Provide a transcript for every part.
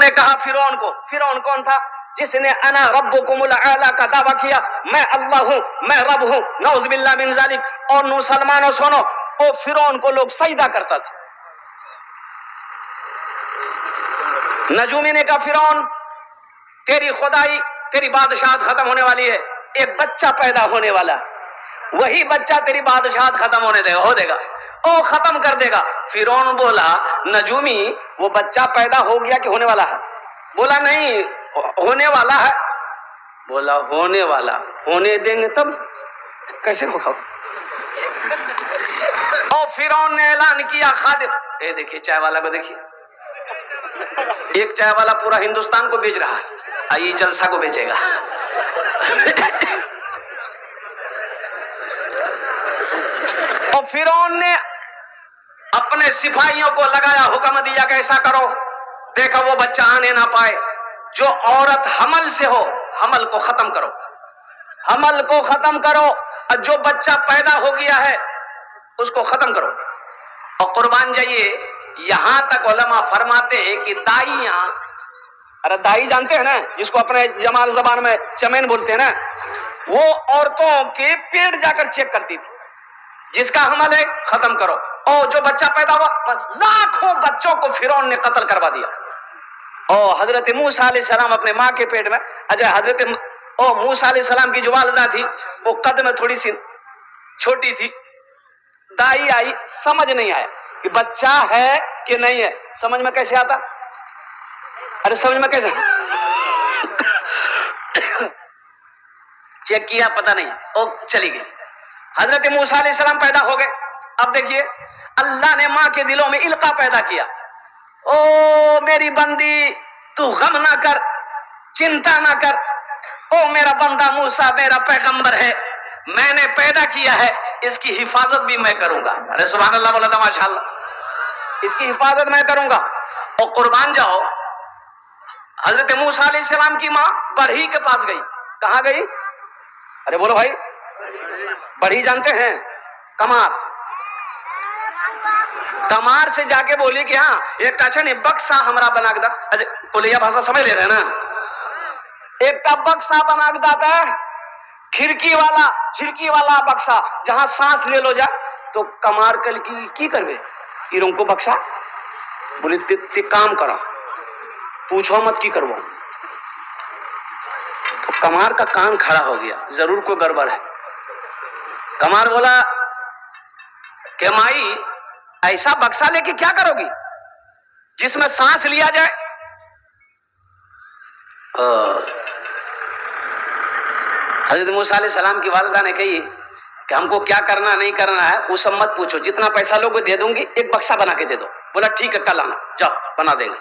نے کہا فرعون کون تھا؟ جس نے انا ربکم الاعلی کا دعویٰ کیا، میں اللہ ہوں، میں رب ہوں، نعوذ باللہ من ذالک۔ اور مسلمانوں سنو، وہ فرعون کو لوگ سجدہ کرتا تھا۔ نجومی نے کہا فرعون تیری خدائی، تیری بادشاہت ختم ہونے والی ہے، ایک بچہ پیدا ہونے والا ہے، وہی بچہ تیری بادشاہت ختم ہو دے گا، او ختم کر دے گا۔ فرعون بولا نجومی وہ بچہ پیدا ہو گیا کہ ہونے والا ہے؟ بولا نہیں ہونے والا ہے۔ بولا ہونے والا، ہونے دیں گے تب کیسے ہوگا؟ اور فرعون نے اعلان کیا خادم، اے دیکھیے چائے والا کو دیکھیے، ایک چائے والا پورا ہندوستان کو بیچ رہا ہے، آئیے جلسہ کو بیچے گا۔ اور فرعون نے اپنے سپاہیوں کو لگایا، حکم دیا کہ ایسا کرو، دیکھا وہ بچہ آنے نہ پائے، جو عورت حمل سے ہو حمل کو ختم کرو، حمل کو ختم کرو، اور جو بچہ پیدا ہو گیا ہے اس کو ختم کرو۔ اور قربان جائیے، یہاں تک علماء فرماتے ہیں کہ دائیاں، ارے دائی جانتے ہیں نا جس کو اپنے جمال زبان میں چمین بولتے ہیں نا، وہ عورتوں کے پیٹ جا کر چیک کرتی تھی، جس کا حمل ہے ختم کرو، اور جو بچہ پیدا ہوا، لاکھوں بچوں کو فرعون نے قتل کروا دیا۔ اور حضرت موسیٰ علیہ السلام اپنے ماں کے پیٹ میں، حضرت موسیٰ علیہ السلام کی جو والدہ تھی وہ قد میں تھوڑی سی چھوٹی تھی، دائی آئی، سمجھ نہیں آیا کہ بچہ ہے کہ نہیں ہے، سمجھ میں کیسے آتا؟ ارے سمجھ میں کیسے چیک کیا پتہ نہیں، او چلی گئی۔ حضرت موسیٰ علیہ السلام پیدا ہو گئے۔ اب دیکھیے اللہ نے ماں کے دلوں میں القا پیدا کیا، او میری بندی تو غم نہ کر، چنتا نہ کر، او میرا بندہ موسیٰ میرا پیغمبر ہے، میں نے پیدا کیا ہے، اس کی حفاظت بھی میں کروں گا۔ ارے سبحان اللہ بولا تھا ماشاءاللہ، اس کی حفاظت میں کروں گا۔ اور قربان جاؤ، حضرت موسیٰ علیہ السلام کی ماں بڑھی کے پاس گئی۔ کہاں گئی؟ ارے بولو بھائی، بڑھی جانتے ہیں؟ کمار، کمار سے جا کے بولی کہ ہاں ایک کچھ نہیں بکسا ہمارا بنا کے دا، کولیا بھاشا سمجھ لے رہے ہیں نا، ایک تا بکسا بنا کے داتا ہے، کھڑکی والا بکسا، جہاں سانس لے لو جا۔ تو کمار کل کی کروے ایروں کو بکسا، بولی تی کام کرا، پوچھو مت کی کرو۔ تو کمار کا کان کھڑا ہو گیا، ضرور کوئی گڑبڑ ہے۔ کمار بولا کہ مائی ایسا بکسا لے کے کیا کرو گی جس میں سانس لیا جائے؟ حضرت موسیٰ علیہ السلام کی والدہ نے کہی کہ ہم کو کیا کرنا نہیں کرنا ہے وہ سب مت پوچھو، جتنا پیسہ لوگوں دے دوں گی، ایک بکسا بنا کے دے دو۔ بولا ٹھیک ہے کل آنا، جاؤ بنا دیں گے۔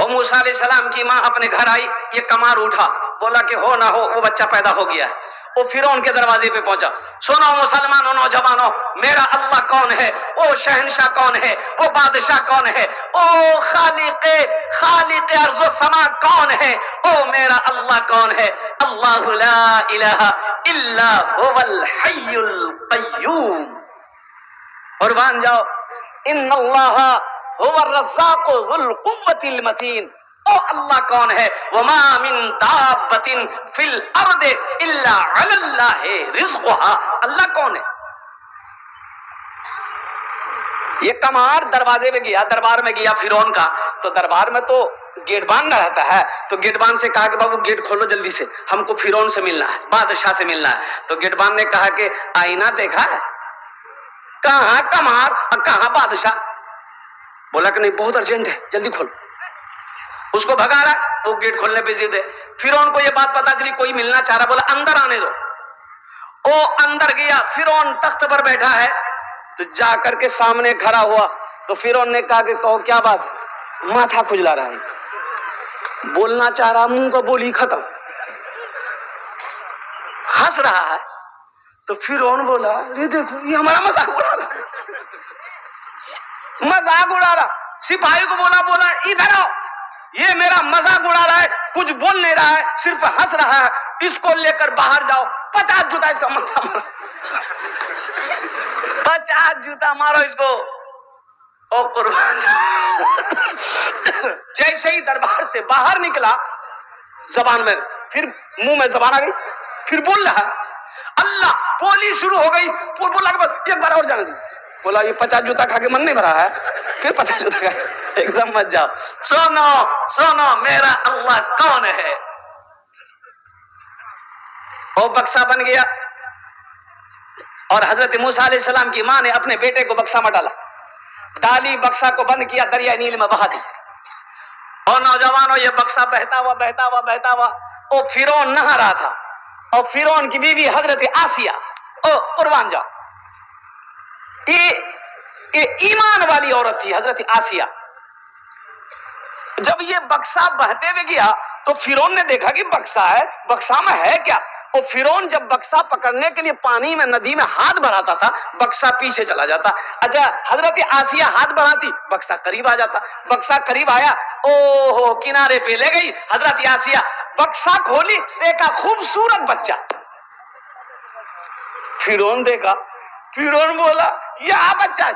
اور موسیٰ علیہ السلام کی ماں اپنے گھر آئی، یہ کمار اٹھا، بولا کہ ہو نہ ہو وہ بچہ پیدا ہو گیا ہے۔ وہ فرعون کے دروازے پہ پہنچا، سنو مسلمانوں نوجوانوں، میرا اللہ کون ہے، وہ شہنشاہ کون ہے، وہ بادشاہ کون ہے، او خالق ارض و سما کون ہے، او میرا اللہ کون ہے؟ اللہ لا الہ الا هو الحی القیوم۔ قربان جاؤ، ان اللہ هو الرزاق ذو القوة المتین۔ او اللہ کون ہے؟ وما من دابۃ فی الارض الا علی اللہ رزقها۔ اللہ کون ہے؟ یہ کمار دروازے میں گیا، دربار میں گیا فرعون کا، تو دربار میں تو گیٹ باندھ نہ رہتا ہے، تو گیٹ باندھ سے کہا کہ بابو گیٹ کھولو جلدی سے، ہم کو فرعون سے ملنا ہے، بادشاہ سے ملنا ہے۔ تو گیٹ باندھ نے کہا کہ آئینہ دیکھا ہے؟ کہاں کمار اور کہاں بادشاہ؟ بولا کہ نہیں بہت ارجنٹ ہے، جلدی کھول۔ اس کو بھگا رہا، وہ گیٹ کھولنے پہ ضد ہے۔ فرعون کو یہ بات پتا چلی کوئی ملنا چاہ رہا، بولا اندر آنے دو۔ وہ اندر گیا، فرعون تخت پر بیٹھا ہے، تو جا کر کے سامنے کھڑا ہوا، تو فرعون نے کہا کہ کہو کیا بات ہے؟ ماتھا کھجلا رہا ہے، بولنا چاہ رہا، منہ کا بولی ختم، ہنس رہا ہے۔ تو فرعون بولا یہ دیکھو یہ ہمارا مذاق اڑا رہا، مذاق اڑا رہا۔ سپاہی کو بولا ادھر آؤ، یہ میرا مذاق اڑا رہا ہے، کچھ بول نہیں رہا ہے، صرف ہنس رہا ہے، اس کو لے کر باہر جاؤ، 50 جوتا اس کا ماتھا مارو، 50 جوتا مارو اس کو۔ او قربان جیسے ہی دربار سے باہر نکلا زبان میں پھر منہ میں زبان آ گئی, پھر بول رہا اللہ, بولی شروع ہو گئی. بولا ایک بار اور جانے دیں. بولا یہ 50 جوتا کھا کے من نہیں بھرا ہے, پھر 50 جوتا کھا, ایک دم مت جاؤ. سنو سنو میرا اللہ کون ہے. وہ بکسا بن گیا اور حضرت موسیٰ علیہ السلام کی ماں نے اپنے بیٹے کو بکسا میں ڈالا, ڈالی, بکسا کو بند کیا, دریائے نیل میں بہا دی. اور نوجوانوں یہ بکسا بہتا ہوا بہتا ہوا بہتا ہوا, وہ فرعون نہا رہا تھا, اور فرعون کی بیوی حضرت آسیہ, او قربان جاؤ, یہ ایمان والی عورت تھی حضرت آسیہ. جب یہ بکسا بہتے ہوئے گیا تو فرعون نے دیکھا کہ بکسا ہے, بکسا میں ہے کیا. اور فرعون جب بکسا پکڑنے کے لیے پانی میں ندی میں ہاتھ بڑھاتا تھا, بکسا پیچھے چلا جاتا. اچھا حضرت آسیہ ہاتھ بڑھاتی, بکسا قریب آ جاتا. بکسا قریب آیا, او کنارے پہ لے گئی حضرت آسیہ, بکسا کھولی, دیکھا خوبصورت بچہ. فرعون دیکھا, فرعون بولا یہ بچہ,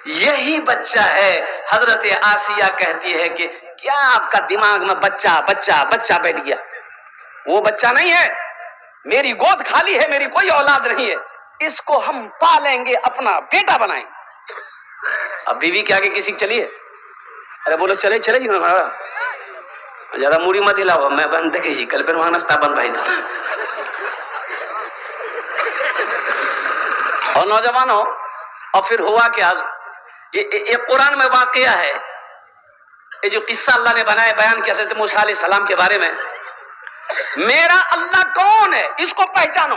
یہی بچہ ہے. حضرت آسیہ کہتی ہے کہ کیا آپ کا دماغ میں بچہ بچہ بچہ بیٹھ گیا؟ وہ بچہ نہیں ہے, میری گود خالی ہے, میری کوئی اولاد نہیں ہے, اس کو ہم پالیں گے, اپنا بیٹا بنائیں. اب بیوی کے آگے کسی چلیے, ارے بولو چلے چلے جی, زیادہ موڑی مت ہلاؤ, میں بند دیکھے جی کل پھر وہاں نستا بند بھائی تھا. اور نوجوانوں, اور پھر ہوا کیا, یہ قرآن میں واقعہ ہے, یہ جو قصہ اللہ نے بنایا بیان کیا حضرت موسیٰ علیہ السلام کے بارے میں. میرا اللہ کون ہے اس کو پہچانو.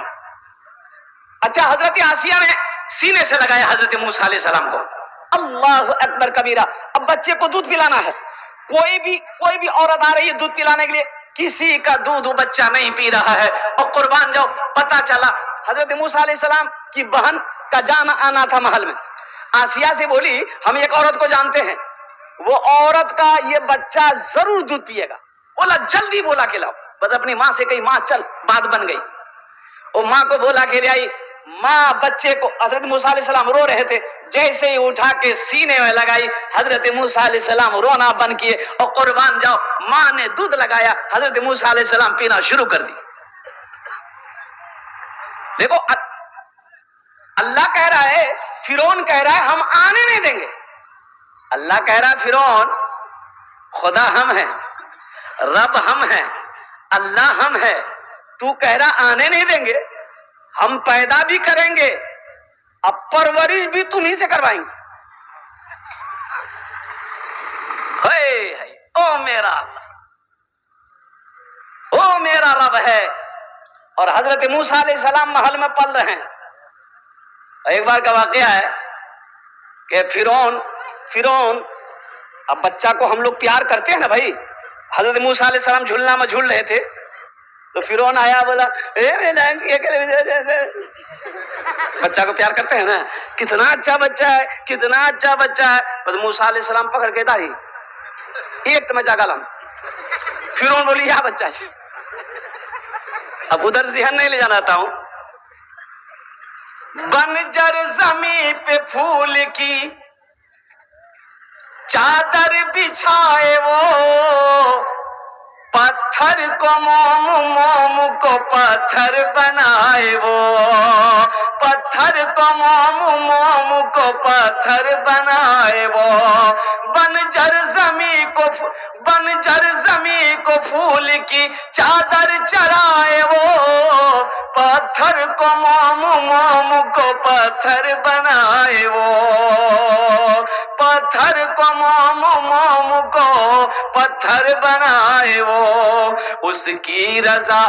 اچھا حضرت آسیہ نے سینے سے لگایا حضرت موسیٰ علیہ السلام کو, اللہ اکبر کبیرہ. اب بچے کو دودھ پلانا ہے, کوئی بھی عورت آ رہی ہے دودھ پلانے کے لیے, کسی کا دودھ بچہ نہیں پی رہا ہے. اور قربان جاؤ, پتا چلا حضرت موسیٰ علیہ السلام کی بہن کا جانا آنا تھا محل میں. آسیہ سے بولی ہم ایک عورت کو جانتے ہیں, وہ عورت کا یہ بچہ ضرور دودھ پیے گا. بولا جلدی بولا کے لاؤ. بس اپنی ماں سے کہی ماں چل, بات بن گئی. وہ ماں کو بولا کے لے آئی. ماں بچے کو, حضرت موسیٰ علیہ السلام رو رہے تھے, جیسے ہی اٹھا کے سینے میں لگائی, حضرت موسیٰ علیہ السلام رونا بند کیے. اور قربان جاؤ ماں نے دودھ لگایا, حضرت موسیٰ علیہ السلام پینا شروع کر دی. دیکھو اللہ کہہ رہا ہے, فرعون کہہ رہا ہے ہم آنے نہیں دیں گے. اللہ کہہ رہا ہے فرعون خدا ہم ہیں, رب ہم ہیں, اللہ ہم ہے, تو کہہ رہا آنے نہیں دیں گے, ہم پیدا بھی کریں گے, اب پرورش بھی تمہیں سے کروائیں گے. او میرا اللہ, او میرا رب ہے. اور حضرت موسیٰ علیہ السلام محل میں پل رہے ہیں. ایک بار کا واقعہ ہے کہ فرعون اب بچہ کو ہم لوگ پیار کرتے ہیں نا بھائی. حضرت موسیٰ علیہ السلام جھولنا میں جھول رہے تھے تو فرعون آیا, بولا بچہ کو پیار کرتے ہیں نا, کتنا اچھا بچہ ہے, کتنا اچھا بچہ ہے. بس موسیٰ علیہ السلام پکڑ کے دائی ایک تمہیں جاگا لام. فرعون بولی یا بچہ ہے. اب ادھر ذہن نہیں لے جانا چاہتا ہوں. بنجر زمین پہ پھول کی چادر بچھائے, وہ پتھر کو موم کو پتھر بنائے, وہ پتھر کو موم کو پتھر بنائے, وہ بنجر زمین کو پھول کی چادر چڑھائے, وہ پتھر کو موم کو پتھر بنائے, وہ پتھر کو موم کو پتھر بنائے, وہ اس کی رضا,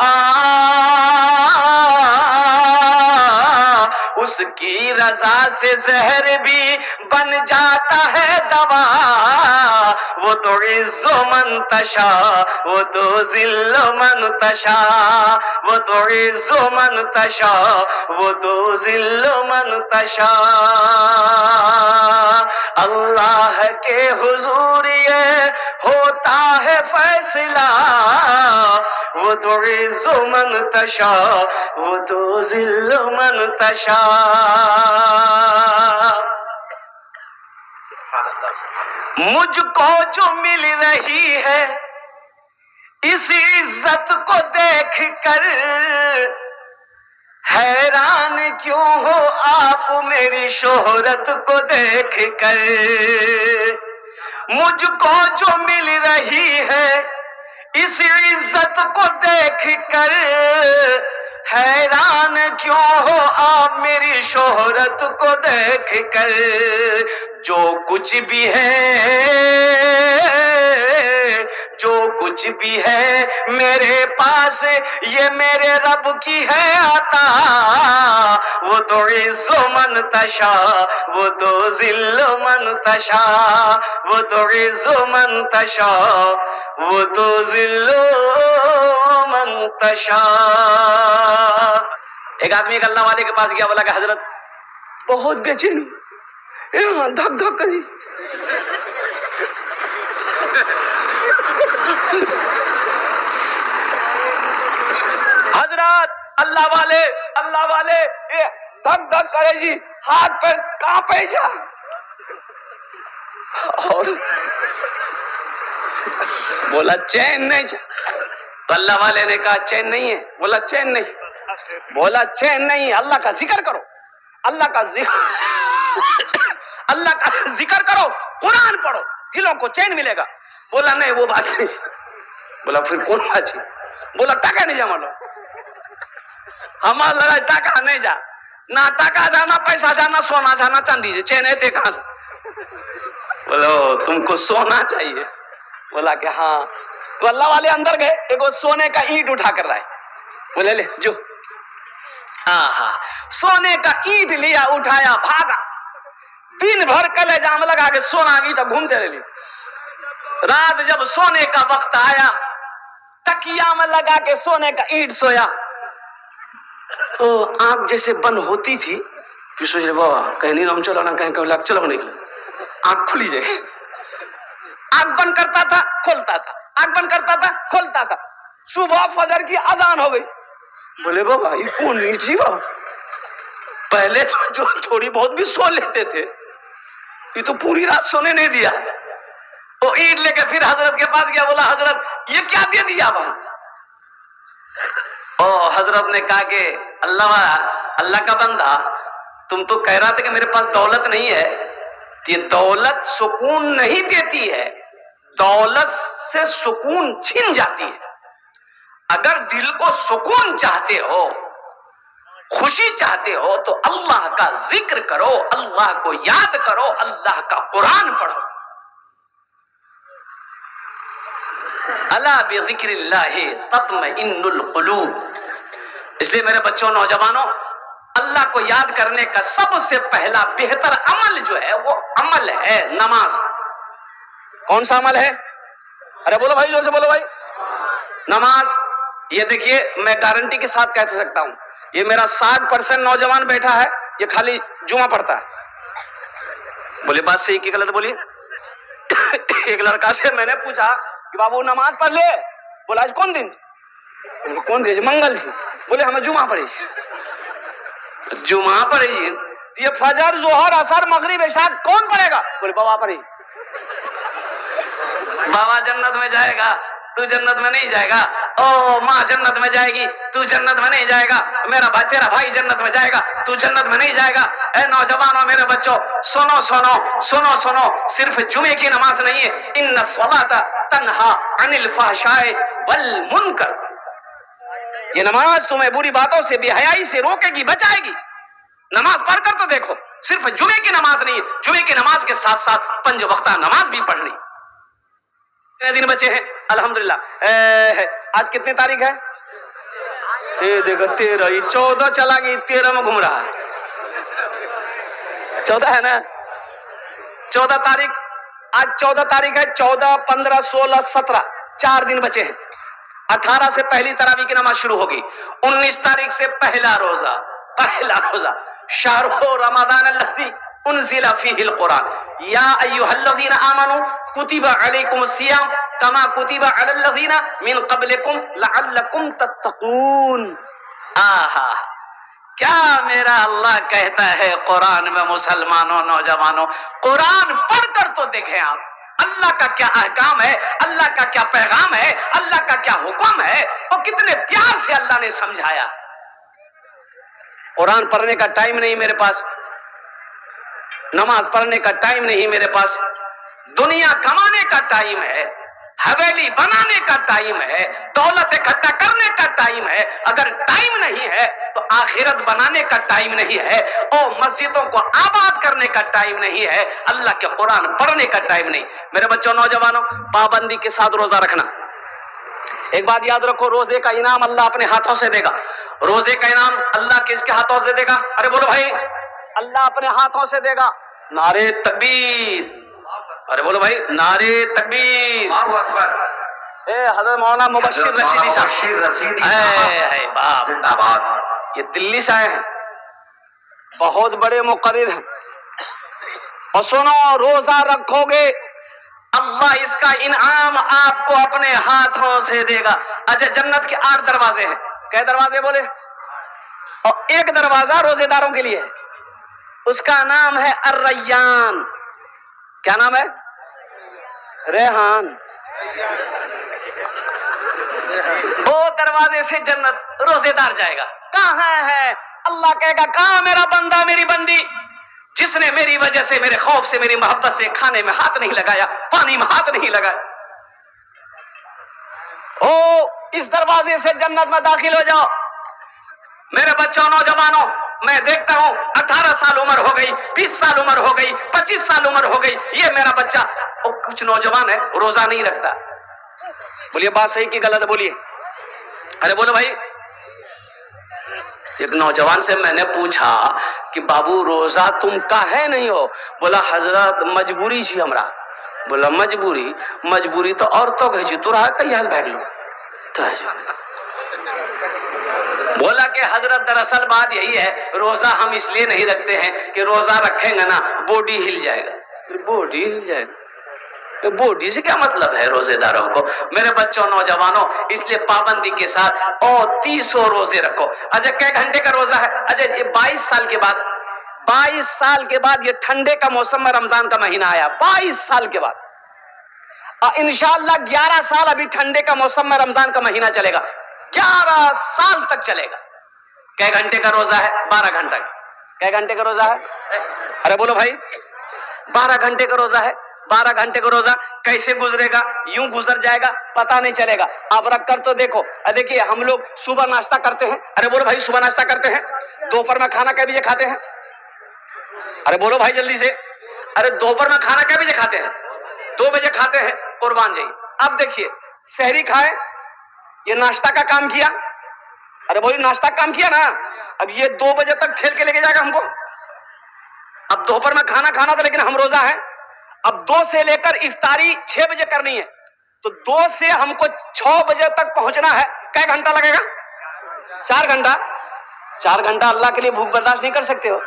اس کی رضا سے زہر بھی بن جاتا ہے دوا, وہ تو عز من تشا, وہ تو ذل من تشا, وہ تو عز من تشا, وہ تو ذل من تشا. اللہ کے حضور یہ ہوتا ہے فیصلہ, وہ تو عز من تشا, وہ تو ذل من تشا. مجھ کو جو مل رہی ہے اس عزت کو دیکھ کر حیران کیوں ہو آپ میری شہرت کو دیکھ کر. مجھ کو جو مل رہی ہے اس عزت کو دیکھ کر حیران کیوں ہو آپ میری شہرت کو دیکھ کر. جو کچھ بھی ہے جو کچھ بھی ہے میرے پاس یہ میرے رب کی ہے عطا. وہ تو عز من تشا وہ تو ذل من تشا وہ تو عز من تشا وہ تو ذل من تشا. ایک آدمی ایک اللہ والے کے پاس گیا, بولا کہ حضرت بہت بے چینی دھک دھک کری. حضرت اللہ والے یہ دھک دھک کرے جی, ہاتھ پہ کانپے جا. اور بولا چین نہیں جا. تو اللہ والے نے کہا چین نہیں ہے. بولا چین نہیں. بولا چین نہیں, اللہ کا ذکر کرو, اللہ کا ذکر کرو, قرآن پڑھو, دلوں کو چین ملے گا. بولا نہیں وہ بات نہیں. بولا پھر کون بات ہے؟ بولا ٹاکا نہیں جا, مانو ہمارا لڑائی ٹاکا نہیں جا, نہ ٹاکا جا, نہ پیسہ جا, نہ سونا جا, نہ چاندی جا. چین ہے کہاں سے؟ بولو تم کو سونا چاہیے. بولا کہ ہاں. تو اللہ والے اندر گئے, ایک سونے کا اینٹ اٹھا کر لائے. بولے لے جو سونے کا اینٹ لیا, اٹھایا, بھاگا. دن بھر کلے جام لگا کے سونا اینٹ گھومتے رہے. رات جب سونے کا وقت آیا, تکیا میں لگا کے سونے کا اینٹ سویا. تو آنکھ جیسے بند ہوتی تھی, پھر سوچ رہے بابا کہیں نہیں ہم چلو نا, کہیں لگ چلو نکلے. آنکھ کھلی جائے. آنکھ بند کرتا تھا کھولتا تھا, آنکھ بند کرتا تھا کھولتا تھا. صبح فجر کی اذان ہو گئی. بولے بابا یہ کون نہیں جی بابا, پہلے تو جو تھوڑی بہت بھی سو لیتے تھے, یہ تو پوری رات سونے نہیں دیا. وہ اینٹ لے کے پھر حضرت کے پاس گیا. بولا حضرت یہ کیا دے دیا بھائی؟ حضرت نے کہا کہ اللہ کا بندہ, تم تو کہہ رہا تھا کہ میرے پاس دولت نہیں ہے. یہ دولت سکون نہیں دیتی ہے, دولت سے سکون چھن جاتی ہے. اگر دل کو سکون چاہتے ہو, خوشی چاہتے ہو, تو اللہ کا ذکر کرو, اللہ کو یاد کرو, اللہ کا قرآن پڑھو. الا بذکر اللہ تطمئن القلوب. اس لیے میرے بچوں, نوجوانوں, اللہ کو یاد کرنے کا سب سے پہلا بہتر عمل جو ہے وہ عمل ہے نماز. کون سا عمل ہے؟ ارے بولو بھائی, زور سے بولو بھائی. نماز. یہ دیکھیے میں گارنٹی کے ساتھ کہہ سکتا ہوں, یہ میرا 60% نوجوان بیٹھا ہے, یہ خالی جمعہ پڑھتا ہے. بولے بات صحیح کی غلط بولیے. ایک لڑکا سے میں نے پوچھا کہ بابو نماز پڑھ لے. بولا آج کون دن؟ کون دن؟ منگل جی. بولے ہمیں جمعہ پڑھی. جمعہ پڑھی جی. یہ فجر ظہر عصر مغرب عشاء کون پڑھے گا؟ بولے بابا پڑھی. بابا جنت میں جائے گا, تو جنت میں نہیں جائے گا. او ماں جنت میں جائے گی, تو جنت میں نہیں جائے گا. میرا بھائی, تیرا بھائی جنت میں جائے گا, تو جنت میں نہیں جائے گا. اے نوجوانوں, میرے بچوں, سنو سنو سنو سنو, صرف جمعے کی نماز نہیں ہے. ان الصلاۃ تنہا عن الفحشاء والمنکر. یہ نماز تمہیں بری باتوں سے, بے حیائی سے روکے گی, بچائے گی. نماز پڑھ کر تو دیکھو, صرف جمعے کی نماز نہیں, جمعے کی نماز کے ساتھ ساتھ 5 وقتہ نماز بھی پڑھنی. کتنے دن بچے ہیں؟ الحمدللہ. آج کتنی تاریخ ہے؟ یہ دیکھو 13, یہ 14 چلا گئی, 13 میں گھوم رہا ہے. 14 ہے نا, 14 تاریخ. آج 14 تاریخ ہے. 14, 15, 16, 17, 4 دن بچے ہیں. 18 سے پہلی تراویح کی نماز شروع ہوگی. 19 تاریخ سے پہلا روزہ. شہر رمضان الذی انزل فیہ القرآن یا ایھا الذین آمنوا کتب علیکم الصیام کما کتب علی الذین من قبلکم لعلکم تتقون. کیا میرا اللہ کہتا ہے قرآن میں مسلمانوں نوجوانوں، قرآن پڑھ کر تو دیکھیں آپ اللہ کا کیا احکام ہے، اللہ کا کیا پیغام ہے، اللہ کا کیا حکم ہے، اور کتنے پیار سے اللہ نے سمجھایا۔ قرآن پڑھنے کا ٹائم نہیں میرے پاس، نماز پڑھنے کا ٹائم نہیں میرے پاس، دنیا کمانے کا ٹائم ہے، حویلی بنانے کا ٹائم ہے، دولت اکٹھا کرنے کا ٹائم ہے، اگر ٹائم نہیں ہے تو آخرت بنانے کا ٹائم نہیں ہے، اور مسجدوں کو آباد کرنے کا ٹائم نہیں ہے، اللہ کے قرآن پڑھنے کا ٹائم نہیں۔ میرے بچوں نوجوانوں، پابندی کے ساتھ روزہ رکھنا۔ ایک بات یاد رکھو، روزے کا انعام اللہ اپنے ہاتھوں سے دے گا۔ روزے کا انعام اللہ کس کے ہاتھوں سے دے گا؟ ارے بولو بھائی، اللہ اپنے ہاتھوں سے دے گا۔ نعرے تکبیر، ارے بولو بھائی، نعرے تکبیر، اللہ اکبر۔ حضرت مولانا مبشر رشیدی صاحب، اے باپ، یہ دلی سے آئے ہیں، بہت بڑے مقرر ہیں، اور سنو، روزہ رکھو گے اللہ اس کا انعام آپ کو اپنے ہاتھوں سے دے گا۔ اچھا، جنت کے 8 دروازے ہیں، کئے دروازے بولے؟ اور ایک دروازہ روزے داروں کے لیے ہے، اس کا نام ہے الریان۔ کیا نام ہے؟ ریحان۔ وہ دروازے سے جنت روزے دار جائے گا۔ کہاں ہے؟ اللہ کہے گا، کہاں میرا بندہ میری بندی جس نے میری وجہ سے، میرے خوف سے، میری محبت سے کھانے میں ہاتھ نہیں لگایا، پانی میں ہاتھ نہیں لگایا؟ او اس دروازے سے جنت میں داخل ہو جاؤ۔ میرے بچوں نوجوانوں، میں دیکھتا ہوں 18 سال عمر ہو گئی، 20 سال عمر ہو گئی، 25 سال عمر ہو گئی، یہ میرا بچہ، اور کچھ نوجوان ہے روزہ نہیں رکھتا۔ بولیے بات صحیح کی غلط؟ بولیے، ارے بولو بھائی۔ ایک نوجوان سے میں نے پوچھا کہ بابو روزہ تم کاہے نہیں ہو؟ بولا حضرت مجبوری جی ہمرا۔ بولا مجبوری تو عورتوں کے جی، تو رہا کہیں ہاتھ بھاگ لو۔ بولا کہ حضرت دراصل بات یہی ہے، روزہ ہم اس لیے نہیں رکھتے ہیں کہ روزہ رکھیں گے نا بوڈی ہل جائے گا۔ بوڈی ہل جائے گا؟ بوڈی سے کیا مطلب ہے روزے داروں کو؟ میرے بچوں نوجوانوں، اس لیے پابندی کے ساتھ اور 30 روزے رکھو۔ اچھا، کئے گھنٹے کا روزہ ہے؟ اچھا، یہ 22 سال کے بعد یہ ٹھنڈے کا موسم میں رمضان کا مہینہ آیا، 22 سال کے بعد، انشاءاللہ 11 سال ابھی ٹھنڈے کا موسم میں رمضان کا مہینہ چلے گا، 11 سال تک چلے گا۔ کئے گھنٹے کا روزہ ہے؟ 12 گھنٹہ کا۔ کئے گھنٹے کا روزہ ہے؟ ارے بولو بھائی، 12 گھنٹے کا روزہ ہے۔ 12 گھنٹے کا روزہ کیسے گزرے گا؟ یوں گزر جائے گا، پتہ نہیں چلے گا۔ آپ رکھ کر تو دیکھو، دیکھیے ہم لوگ صبح ناشتہ کرتے ہیں، ارے بولو بھائی، صبح ناشتہ کرتے ہیں، دوپہر میں کھانا کئے بجے کھاتے ہیں؟ ارے بولو بھائی جلدی سے، ارے دوپہر میں کھانا کئے بجے کھاتے ہیں؟ 2 بجے کھاتے ہیں، قربان جائیے۔ اب دیکھیے، سحری کھائے، یہ ناشتہ کا کام کیا، ارے بولی ناشتہ کام کیا نا، اب یہ 2 بجے تک ٹھیل کے لے کے جائے گا ہم کو۔ اب دوپہر میں کھانا کھانا تھا لیکن ہم روزہ ہیں، اب 2 سے لے کر افطاری 6 بجے کرنی ہے، تو 2 سے ہم کو 6 بجے تک پہنچنا ہے، کئے گھنٹہ لگے گا؟ 4 گھنٹہ۔ 4 گھنٹہ اللہ کے لیے بھوک برداشت نہیں کر سکتے ہو؟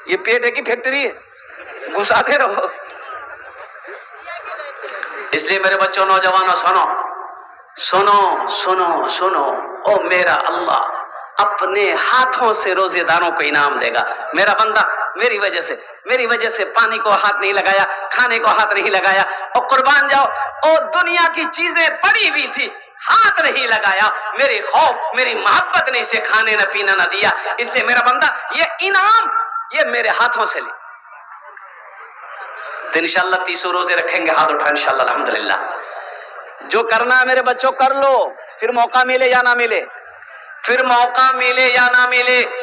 یہ پیٹ ہے کہ فیکٹری ہے؟ گھساتے رہو۔ اس لیے میرے بچوں نوجوانوں، سنو، او میرا اللہ اپنے ہاتھوں سے روزے داروں کو انعام دے گا۔ میرا بندہ میری وجہ سے پانی کو ہاتھ نہیں لگایا، کھانے کو ہاتھ نہیں لگایا، اور قربان جاؤ، اور دنیا کی چیزیں پڑی ہوئی تھی، ہاتھ نہیں لگایا، میری خوف، میری محبت نے اسے کھانے نہ پینا نہ دیا، اس لیے میرا بندہ یہ انعام یہ میرے ہاتھوں سے لے۔ تو انشاءاللہ 30 روزے رکھیں گے، ہاتھ اٹھا انشاءاللہ، الحمدللہ۔ جو کرنا ہے میرے بچوں کر لو، پھر موقع ملے یا نہ ملے،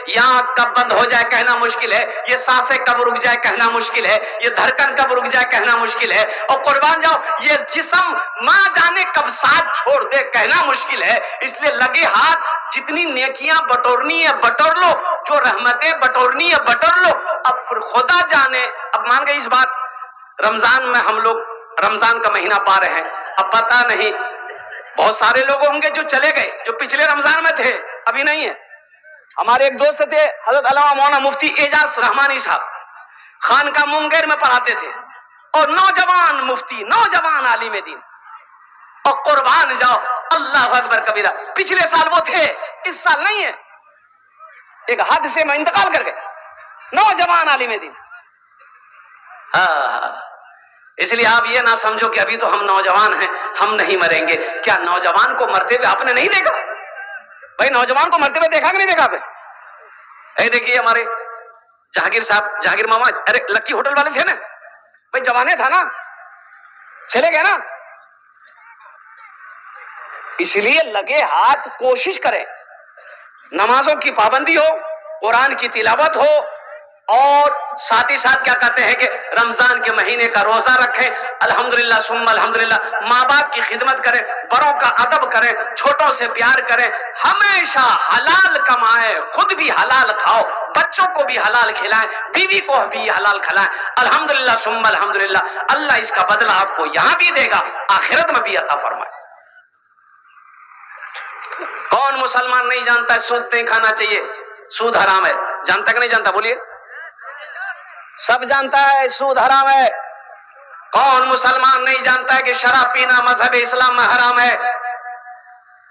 یہاں کب بند ہو جائے کہنا مشکل ہے، یہ سانسیں کب رک جائے کہنا مشکل ہے، یہ دھڑکن کب رک جائے کہنا مشکل ہے، اور قربان جاؤ یہ جسم ماں جانے کب ساتھ چھوڑ دے کہنا مشکل ہے۔ اس لیے لگے ہاتھ، جتنی نیکیاں بٹورنی ہے بٹور لو، جو رحمتیں بٹورنی ہے بٹور لو، اب پھر خدا جانے۔ اب مان گئی اس بات، رمضان میں ہم لوگ رمضان کا مہینہ پا رہے ہیں، اب پتہ نہیں بہت سارے لوگ ہوں گے جو چلے گئے، جو پچھلے رمضان میں تھے ابھی نہیں ہے۔ ہمارے ایک دوست تھے حضرت علامہ مولانا مفتی اعجاز رحمانی صاحب، خانقاہ منگر میں پڑھاتے تھے، اور نوجوان مفتی، نوجوان عالم دین، اور قربان جاؤ اللہ اکبر کبیرہ، پچھلے سال وہ تھے، اس سال نہیں ہے۔ ایک حادثے میں انتقال کر گئے، نوجوان عالم دین. ہاں، اس لیے آپ یہ نہ سمجھو کہ ابھی تو ہم نوجوان ہیں، ہم نہیں مریں گے. کیا نوجوان کو مرتے ہوئے آپ نے نہیں دیکھا؟ بھائی نوجوان کو مرتے ہوئے دیکھا کہ نہیں دیکھا؟ اے دیکھیے ہمارے جہانگیر صاحب، جہانگیر ماما، ارے لکی ہوٹل والے تھے نا بھائی، جوانے تھا نا، چلے گئے نا. اس لیے لگے ہاتھ کوشش کریں، نمازوں کی پابندی ہو، قرآن کی تلاوت ہو، اور ساتھ ہی ساتھ کیا کہتے ہیں کہ رمضان کے مہینے کا روزہ رکھیں. الحمدللہ ثم الحمدللہ. ماں باپ کی خدمت کریں، بڑوں کا ادب کریں، چھوٹوں سے پیار کریں، ہمیشہ حلال کمائیں، خود بھی حلال کھاؤ، بچوں کو بھی حلال کھلائیں، بیوی کو بھی حلال کھلائیں. الحمدللہ ثم الحمدللہ. اللہ اس کا بدلہ آپ کو یہاں بھی دے گا، آخرت میں بھی عطا فرمائے. کون مسلمان نہیں جانتا ہے سود نہیں کھانا چاہیے، سود حرام ہے؟ جانتا کہ نہیں جانتا؟ بولیے. سب جانتا ہے سود حرام ہے. کون مسلمان نہیں جانتا ہے کہ شراب پینا مذہب اسلام میں حرام ہے،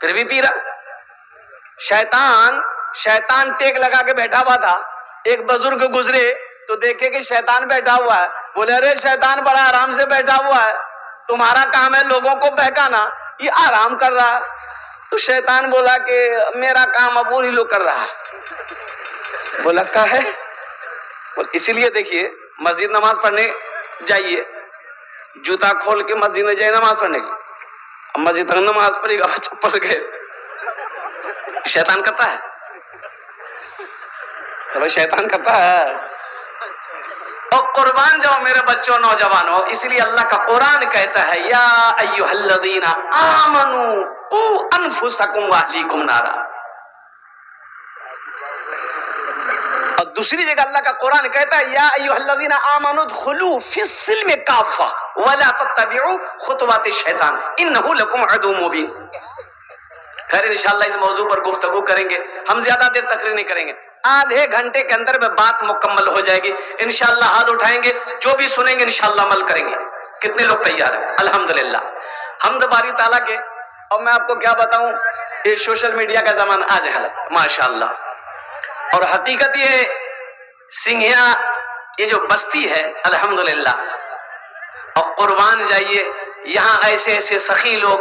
پھر بھی پی رہا؟ شیطان ٹیک لگا کے بیٹھا ہوا تھا. ایک بزرگ گزرے تو دیکھے کہ شیطان بیٹھا ہوا ہے. بولے ارے شیطان بڑا آرام سے بیٹھا ہوا ہے، تمہارا کام ہے لوگوں کو بہکانا، یہ آرام کر رہا. تو شیطان بولا کہ میرا کام اب وہی لوگ کر رہا. بولا کا ہے؟ اسی لیے دیکھیے مسجد نماز پڑھنے جائیے، جوتا کھول کے مسجد میں جائے نماز پڑھنے کی. اب مسجد نماز پڑھے گا چپل گئے، شیطان کرتا ہے. بھائی شیطان کرتا ہے. اور قربان جاؤ میرے بچوں نوجوانوں، اس لیے اللہ کا قرآن کہتا ہے یا ایھا الذین آمنوا قوا انفسکم واہلیکم نارا. اور دوسری جگہ اللہ کا قرآن کہتا ہے یا ایھا الذین آمنوا ادخلوا فی السلم کافہ ولا تتبعوا خطوات الشیطان انہ لکم عدو مبین. خیر انشاءاللہ اس موضوع پر گفتگو کریں گے، ہم زیادہ دیر تقریر نہیں کریں گے، آدھے گھنٹے کے اندر میں بات مکمل ہو جائے گی. انشاءاللہ ہاتھ اٹھائیں گے، جو بھی سنیں گے انشاءاللہ عمل کریں گے. کتنے لوگ تیار ہیں؟ الحمدللہ. حمد باری تعالیٰ کے. اور میں آپ کو کیا بتاؤں، یہ سوشل میڈیا کا زمانہ آج ہے ماشاءاللہ. اور حقیقت یہ سنگھیا یہ جو بستی ہے الحمدللہ، اور قربان جائیے یہاں ایسے ایسے سخی لوگ،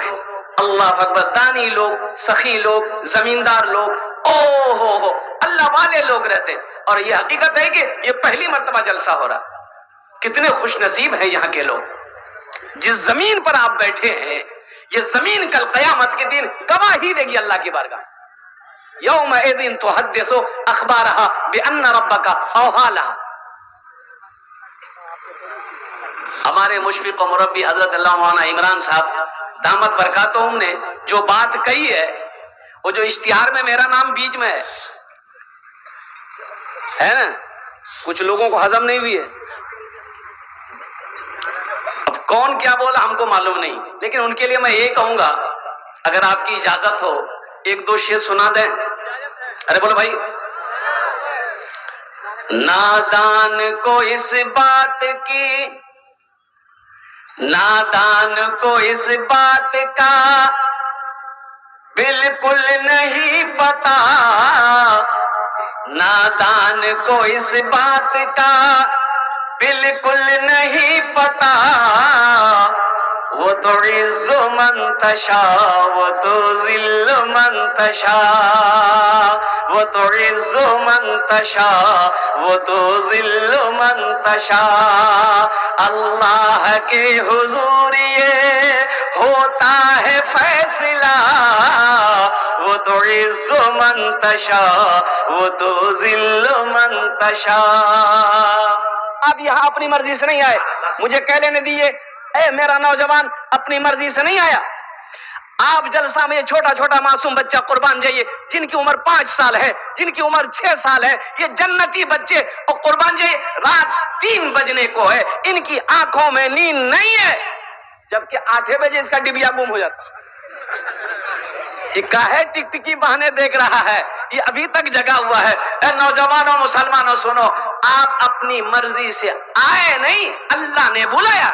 اللہ اکبر، دانی لوگ، سخی لوگ، زمیندار لوگ، او ہو اللہ والے لوگ رہتے. اور یہ حقیقت ہے کہ یہ پہلی مرتبہ جلسہ ہو رہا. کتنے خوش نصیب ہیں یہاں کے لوگ. جس زمین پر آپ بیٹھے ہیں یہ زمین کل قیامت کے دن گواہی دے گی اللہ کی بارگاہ. یومئذ تحدث اخبارها بان ربک اوحی لها. ہمارے مشفق و مربی حضرت اللہ مولانا عمران صاحب دامت برکاتہم نے جو بات کہی ہے، وہ جو اشتہار میں میرا نام بیچ میں ہے نا، کچھ لوگوں کو ہضم نہیں ہوئی ہے. اب کون کیا بولا ہم کو معلوم نہیں، لیکن ان کے لیے میں یہ کہوں گا اگر آپ کی اجازت ہو ایک دو شعر سنا دیں. ارے بولو بھائی. نادان کو اس بات کی، نادان کو اس بات کا بالکل نہیں پتا، نادان کو اس بات کا بالکل نہیں پتا. وہ تو عز من تشاء وہ تو ذل من تشاء، وہ تو عز من تشاء وہ تو ذل من تشاء. اللہ کے حضور یہ ہوتا ہے فیصلہ، وہ تو عز من تشاء وہ تو ذل من تشاء. آپ یہاں اپنی مرضی سے نہیں آئے، مجھے کہہ لینے دیجیے. اے میرا نوجوان اپنی مرضی سے نہیں آیا. آپ جلسہ میں یہ چھوٹا چھوٹا معصوم بچہ قربان جائیے جن کی عمر 5 سال ہے، جن کی عمر 6 سال ہے، یہ جنتی بچے، اور قربان جائیے رات 3 بجنے کو ہے، ان کی آنکھوں میں نیند نہیں ہے، جبکہ 8 بجے اس کا ڈبیا گم ہو جاتا. یہ کاہے ٹک ٹکی بہانے دیکھ رہا ہے، یہ ابھی تک جگا ہوا ہے. اے نوجوانوں مسلمانوں سنو، آپ اپنی مرضی سے آئے نہیں، اللہ نے بلایا،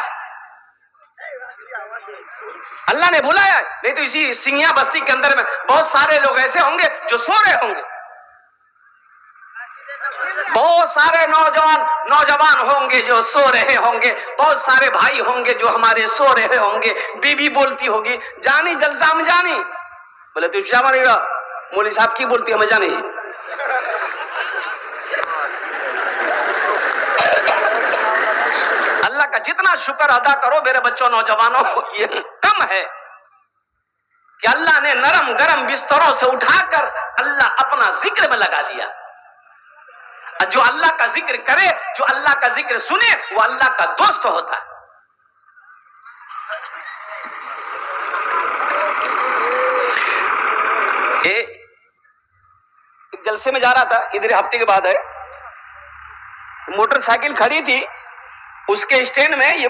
اللہ نے بلایا. نہیں تو اسی سنگھیا بستی کے اندر میں بہت سارے لوگ ایسے ہوں گے جو سو رہے ہوں گے. بہت سارے نوجوان ہوں گے جو سو رہے ہوں گے، بہت سارے بھائی ہوں گے جو ہمارے سو رہے ہوں گے. بیوی بولتی ہوگی جانی جلسہ میں جانی، بولے تو کیا مانے گا، مولوی صاحب کی بولتی ہے میں جانی. اللہ کا جتنا شکر ادا کرو میرے بچوں نوجوانوں، یہ کم ہے کہ اللہ نے نرم گرم بستروں سے اٹھا کر اللہ اپنا ذکر میں لگا دیا. جو اللہ کا ذکر کرے، جو اللہ کا ذکر سنے، وہ اللہ کا دوست ہوتا ہے. ایک جلسے میں جا رہا تھا، ادھر ہفتے کے بعد ہے، موٹر سائیکل کھڑی تھی، اس کے اسٹینڈ میں یہ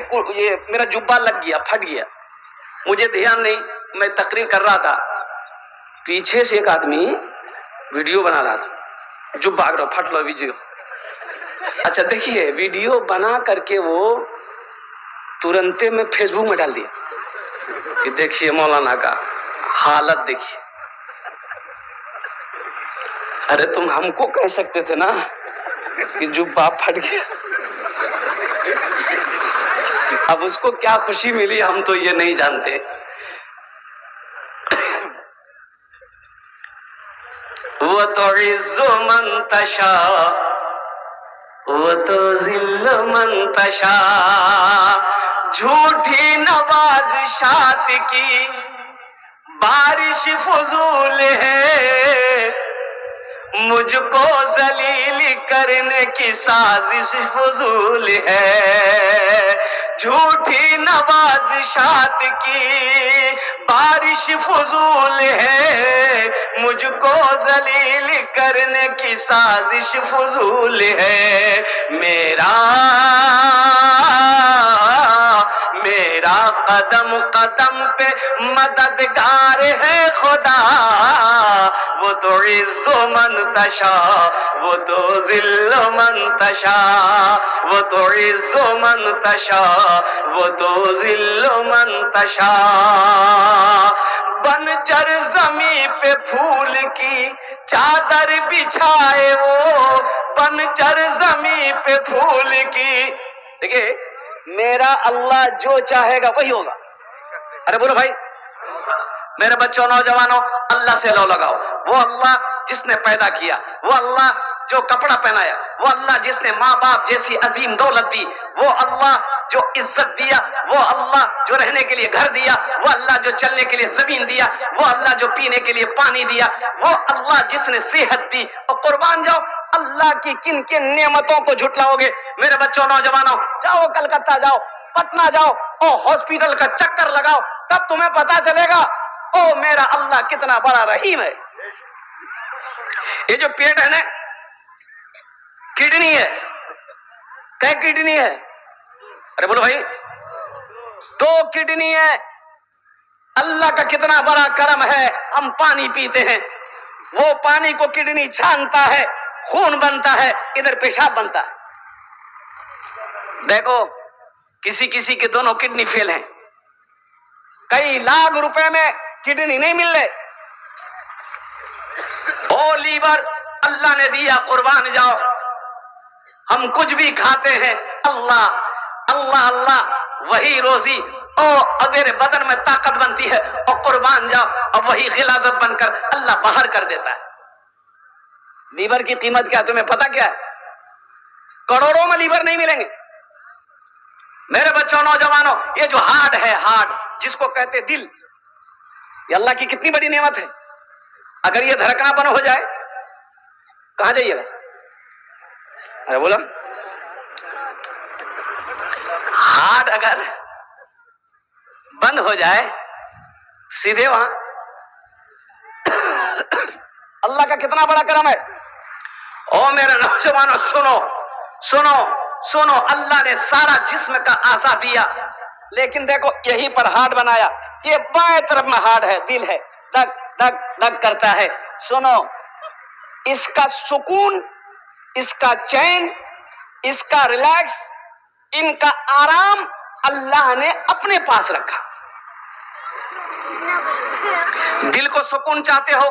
میرا جبہ لگ گیا، پھٹ گیا، مجھے دھیان نہیں، میں تقریر کر رہا تھا، پیچھے سے ایک آدمی ویڈیو بنا رہا تھا، جبہ اگر پھٹ لو ویڈیو. اچھا دیکھیے، ویڈیو بنا کر کے وہ ترنتے میں فیس بک میں ڈال دیا کہ دیکھیے مولانا کا حالت دیکھیے. ارے تم ہم کو کہہ سکتے تھے نا کہ جبہ پھٹ گیا. اب اس کو کیا خوشی ملی ہم تو یہ نہیں جانتے. وَتُعِزُّ مَن تَشَاءُ وَتُذِلُّ مَن تَشَاءُ. جھوٹی نوازشات کی بارش فضول ہے، مجھ کو ذلیل کرنے کی سازش فضول ہے. جھوٹی نوازشات کی بارش فضول ہے، مجھ کو ذلیل کرنے کی سازش فضول ہے. میرا قدم قدم پہ مددگار ہے خدا، وہ تو عز من تشاء وہ تو ذل من تشاء، وہ تو عز من تشاء وہ تو ذل من تشاء. بنجر زمین پہ پھول کی چادر بچھائے، وہ بنجر زمین پہ پھول کی. دیکھیے میرا اللہ جو چاہے گا وہی ہوگا. ارے بولو بھائی، میرے بچوں نوجوانوں، اللہ سے لو لگاؤ. وہ اللہ جس نے پیدا کیا، وہ اللہ جو کپڑا پہنایا، وہ اللہ جس نے ماں باپ جیسی عظیم دولت دی، وہ اللہ جو عزت دیا، وہ اللہ جو رہنے کے لیے گھر دیا، وہ اللہ جو چلنے کے لیے زمین دیا، وہ اللہ جو پینے کے لیے پانی دیا، وہ اللہ جس نے صحت دی. اور قربان جاؤ، اللہ کی کن کن نعمتوں کو جھٹلاؤ گے میرے بچوں نوجوانوں؟ جاؤ کلکتہ جاؤ، پٹنہ جاؤ اور ہاسپٹل کا چکر لگاؤ، تب تمہیں پتا چلے گا او میرا اللہ کتنا بڑا رحیم ہے. یہ جو پیٹ ہے نا، کڈنی ہے، کیا کڈنی ہے؟ ارے بولو بھائی، 2 کڈنی ہے. اللہ کا کتنا بڑا کرم ہے، ہم پانی پیتے ہیں، وہ پانی کو کڈنی چھانتا ہے، خون بنتا ہے، ادھر پیشاب بنتا ہے. دیکھو کسی کے دونوں کڈنی فیل ہیں، کئی لاکھ روپے میں کڈنی نہیں مل رہے. او لیور اللہ نے دیا، قربان جاؤ. ہم کچھ بھی کھاتے ہیں، اللہ اللہ اللہ وہی روزی اور میرے بدن میں طاقت بنتی ہے، اور قربان جاؤ اور وہی غلاظت بن کر اللہ باہر کر دیتا ہے. لیور کی قیمت کیا تمہیں پتا کیا ہے؟ کروڑوں میں لیور نہیں ملیں گے میرے بچوں نوجوانوں. یہ جو ہارٹ ہے، ہارٹ جس کو کہتے دل، یہ اللہ کی کتنی بڑی نعمت ہے. اگر یہ دھڑکنا بند ہو جائے کہاں جائیے گا؟ ارے بولا، ہارٹ اگر بند ہو جائے سیدھے وہاں. اللہ کا کتنا بڑا کرم ہے. او میرے نوجوانوں، سنو سنو سنو، اللہ نے سارا جسم کا اعضا دیا، لیکن دیکھو یہیں پر ہارٹ بنایا. یہ بائیں طرف میں ہارٹ ہے، دل ہے، دھک دھک دھک کرتا ہے. سنو، اس کا سکون، اس کا چین، اس کا ریلیکس، ان کا آرام اللہ نے اپنے پاس رکھا. دل کو سکون چاہتے ہو،